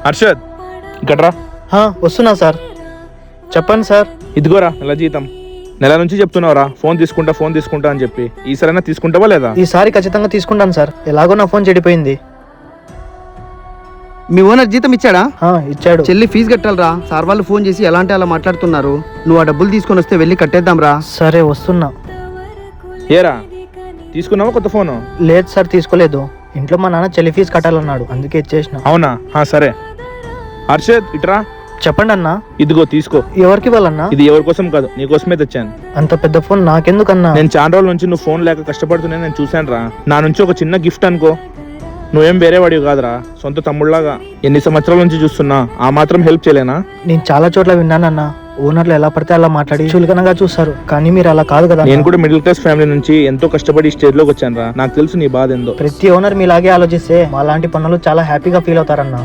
హర్షద్ ఇక్కడ్రా. వస్తున్నా సార్. చెప్పండి సార్. ఇదిగోరా నెల జీతం. నెల నుంచి చెప్తున్నావురా ఫోన్ తీసుకుంటా అని చెప్పి. ఈసారైనా తీసుకుంటావా లేదా? ఈసారి ఖచ్చితంగా తీసుకుంటాను సార్. ఎలాగో నా ఫోన్ చెడిపోయింది. మీ ఓనర్ జీతం ఇచ్చాడా? ఇచ్చాడు. చెల్లి ఫీజు కట్టాలరా. సార్ వాళ్ళు ఫోన్ చేసి ఎలా అంటే అలా మాట్లాడుతున్నారు. నువ్వు ఆ డబ్బులు తీసుకొని వస్తే వెళ్ళి కట్టేద్దాం రా. సరే వస్తున్నా. ఏరా తీసుకున్నావా కొత్త ఫోను? లేదు సార్, తీసుకోలేదు. ఇంట్లో మా నాన్న చెల్లి ఫీజు కట్టాలన్నాడు, అందుకే ఇచ్చేసిన. అవునా? సరే. హర్షద్ ఇట్రా. చెప్పండి అన్నా. ఇదిగో తీసుకో. ఎవరికి ఇవ్వాలన్నా? ఇది ఎవరి కోసం కాదు, నీ కోసమే తెచ్చాను. అంత పెద్ద ఫోన్ నాకెందుకన్నా? నేను చాలా రోజుల నుంచి నువ్వు ఫోన్ లేక కష్టపడుతున్నా నేను చూశాను రా. నా నుంచి ఒక చిన్న గిఫ్ట్ అనుకో. నువ్వేం వేరే వాడివి కాదురా, సొంత తమ్ముళ్లాగా. ఎన్ని సంవత్సరాల నుంచి చూస్తున్నా, ఆ మాత్రం హెల్ప్ చేయలేనా? నేను చాలా చోట్ల విన్నానన్నా, ఓనర్లు ఎలా పడితే అలా మాట్లాడి చులకనగా చూస్తారు. కానీ మీరు అలా కాదు కదా. నేను కూడా మిడిల్ క్లాస్ ఫ్యామిలీ నుంచి ఎంతో కష్టపడి స్టేజ్ లోకి వచ్చాను రా. నాకు తెలుసు నీ బాధ ఏందో. ప్రతి ఓనర్ మీలాగే ఆలోచిస్తే మా లాంటి పనులు చాలా హ్యాపీగా ఫీల్ అవుతారన్నా.